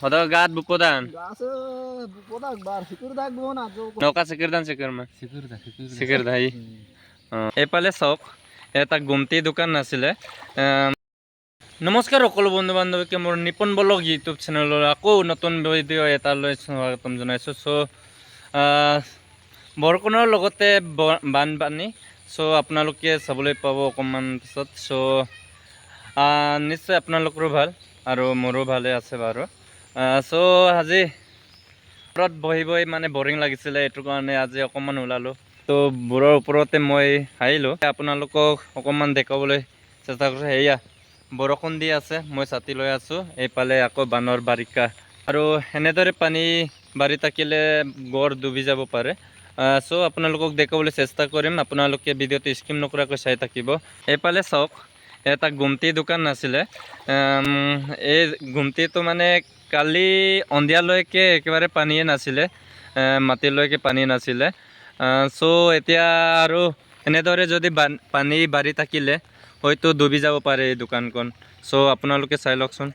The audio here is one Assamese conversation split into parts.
Hoda gat bupodan. Gasa bupodak bar sikirdak bona jo. Noka sikirdan sikirma. Sikirda hi. এপালে চাওক এটা গুমটি দোকান আছিলে নমস্কাৰ সকলো বন্ধু বান্ধৱীকে মোৰ নিপন ব্লগ ইউটিউব চেনেলৰ আকৌ নতুন ভিডিঅ' এটালৈ স্বাগতম জনাইছোঁ বৰষুণৰ লগতে বানপানী আপোনালোকে চাবলৈ পাব অকণমান পিছত নিশ্চয় আপোনালোকৰো ভাল আৰু মোৰো ভালে আছে বাৰু আজি ঘৰত বহি বহি মানে বৰিং লাগিছিলে এইটো কাৰণে আজি অকণমান ওলালোঁ তো বোৰৰ ওপৰতে মই আহিলোঁ আপোনালোকক অকণমান দেখাবলৈ চেষ্টা কৰিছোঁ সেয়া বৰষুণ দি আছে মই ছাতি লৈ আছোঁ এইফালে আকৌ বানৰ বাৰিষা আৰু এনেদৰে পানী বাঢ়ি থাকিলে গড় ডুবি যাব পাৰে আপোনালোকক দেখাবলৈ চেষ্টা কৰিম আপোনালোকে ভিডিঅ'টো স্কিপ নকৰাকৈ চাই থাকিব এইফালে চাওক এটা গুমটি দোকান আছিলে এই গুমটিটো মানে কালি সন্ধিয়ালৈকে একেবাৰে পানীয়ে নাছিলে মাটিলৈকে পানী নাছিলে এতিয়া আৰু এনেদৰে যদি পানী বাঢ়ি থাকিলে হয়তো ডুবি যাব পাৰে এই দোকানখন আপোনালোকে চাই লওকচোন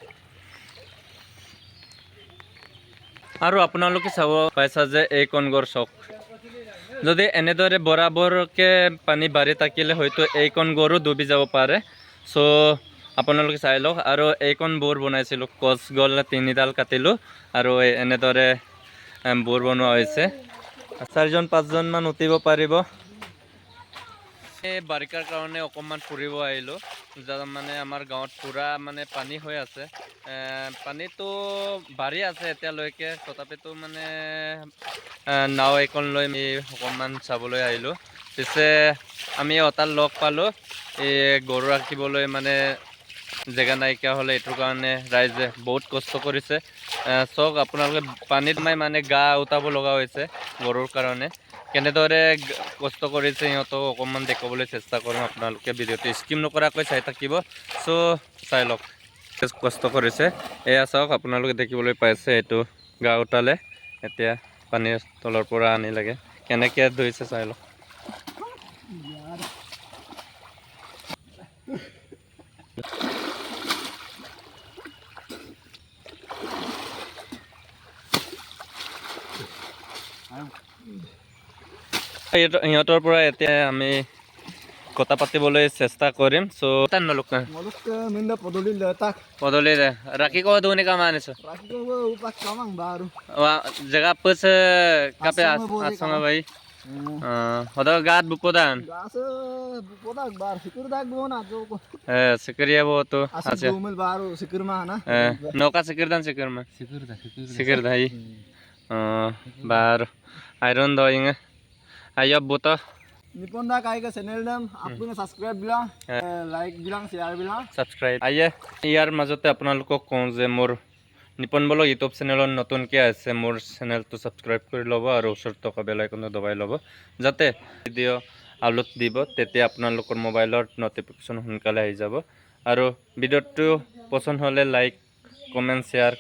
আৰু আপোনালোকে চাব পাইছা যে এইখন গড় চাওক যদি এনেদৰে বৰাবৰকে পানী বাঢ়ি থাকিলে হয়তো এইখন গড়ো ডুবি যাব পাৰে আপোনালোকে চাই লওক আৰু এইখন বোৰ বনাইছিলোঁ কচ গল তিনিডাল কাটিলোঁ আৰু এনেদৰে বোৰ বনোৱা হৈছে 4-5জন মান উঠিব পাৰিব এই বাৰিষাৰ কাৰণে অকণমান ফুৰিব আহিলোঁ মানে আমাৰ গাঁৱত পুৰা মানে পানী হৈ আছে পানীটো বাঢ়ি আছে এতিয়ালৈকে তথাপিতো মানে নাও এখন লৈ আমি অকণমান চাবলৈ আহিলোঁ পিছে আমি এটাক লগ পালোঁ এই গৰু ৰাখিবলৈ মানে জেগা নাইকিয়া হ'লে এইটোৰ কাৰণে ৰাইজে বহুত কষ্ট কৰিছে চাওক আপোনালোকে পানীত মানে গা উঠাব লগা হৈছে গৰুৰ কাৰণে কেনেদৰে কষ্ট কৰিছে সিহঁতক অকণমান দেখাবলৈ চেষ্টা কৰিম আপোনালোকে ভিডিঅ'টো স্কিপ নকৰাকৈ চাই থাকিব চাই লওক কষ্ট কৰিছে এয়া চাওক আপোনালোকে দেখিবলৈ পাইছে এইটো গা উঠালে এতিয়া পানীৰ তলৰ পৰা আনি লাগে কেনেকৈ ধৰিছে চাই লওক সিহঁতৰ পৰা এতিয়া আমি কথা পাতিবলৈ চেষ্টা কৰিম পদূলি ৰাখি কব ধুনি কাম আনিছো জেগা পছ কাপে আছঙা ভাই hoda gat bupodan Gasa bupodak bar sikirdak bona jo. sikiriya bo to acha gomel baru sikirma na noka sikirdan sikirda hi bar iron doing ayo buto Nipon da kai ka channel nam apune subscribe bilang like bilang share bilang subscribe aye ইয়াৰ মাজতে আপোনালোকক কওঁ যে মোৰ নিপন ব্লগ ইউটিউব চেনেলত নতুনকৈ আছে মোৰ চেনেলটো ছাবস্ক্ৰাইব কৰি ল'ব আৰু ওচৰত থকা বেল আইকনটো দবাই ল'ব যাতে ভিডিঅ' আপলোড দিব তেতিয়া আপোনালোকৰ মোবাইলত নটিফিকেশ্যন সোনকালে আহি যাব আৰু ভিডিঅ'টো পছন্দ হ'লে লাইক কমেণ্ট শ্বেয়াৰ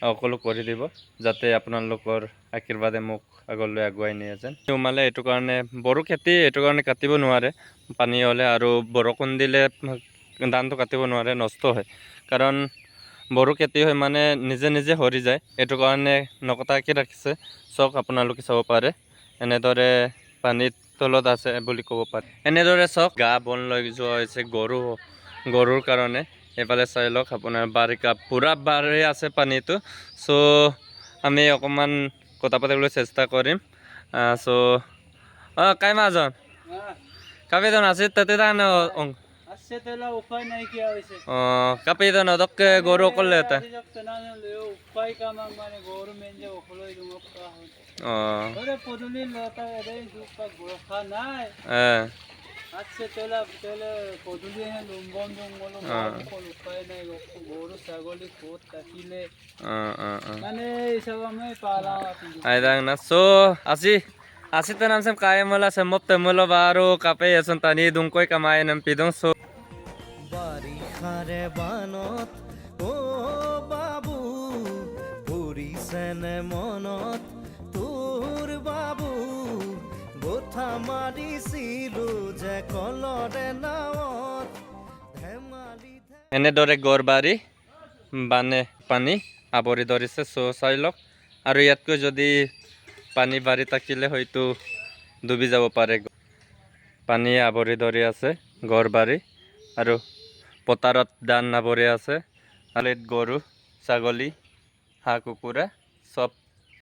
সকলো কৰি দিব যাতে আপোনালোকৰ আশীৰ্বাদে মোক আগলৈ আগুৱাই নিয়ে যেন সোমালে এইটো কাৰণে বড়ো খেতি এইটো কাৰণে কাটিব নোৱাৰে পানী হ'লে আৰু বৰষুণ দিলে ধানটো কাটিব নোৱাৰে নষ্ট হয় কাৰণ বড়ো খেতি হয় মানে নিজে নিজে সৰি যায় এইটো কাৰণে নকটাকৈ ৰাখিছে চাওক আপোনালোকে চাব পাৰে এনেদৰে পানীৰ তলত আছে বুলি ক'ব পাৰে এনেদৰে চাওক গা বন লৈ যোৱা হৈছে গৰুৰ কাৰণে এইফালে চাই লওক আপোনাৰ বাৰিষা পুৰা বাঢ়ি আছে পানীটো আমি অকণমান কথা পাতিবলৈ চেষ্টা কৰিম কাই মাজন কাপেজন আছে তাতে উপায় নাই কিয়া হৈছে কাপেজন অদকে গৰু অকলে এটা উপায় কাম মানে গৰু মেঞ্জে অকলে পদূলি লতা এৰে দুপা গোৰখা নাই আচ্ছা তেলে পদূলি লুম্বন জঙ্গল উপায় নাই গৰু ছাগলী ক'ত থাকিলে মানে এইসব আমি পালা আইদাং না asi tanam sam kaya mala samop tamulo baro kape ason tani dungkoy kamay nam pidong বাৰিষাৰে বানত বাবু পৰিছেনে মনত তোৰ বাবু গোঠা মাৰিছিলো যে কলৰে নাৱত ধেমালি এনেদৰে গড়বাৰী বানে পানী আৱৰি ধৰিছে। চাই লওক। আৰু ইয়াতকৈ যদি পানী বাঢ়ি থাকিলে হয়তো ডুবি যাব পাৰে। পানীয়ে আৱৰি ধৰি আছে ঘৰ বাৰী আৰু পথাৰত ধান আৱৰি আছে। আৰু গৰু ছাগলী হাঁহ কুকুৰা চব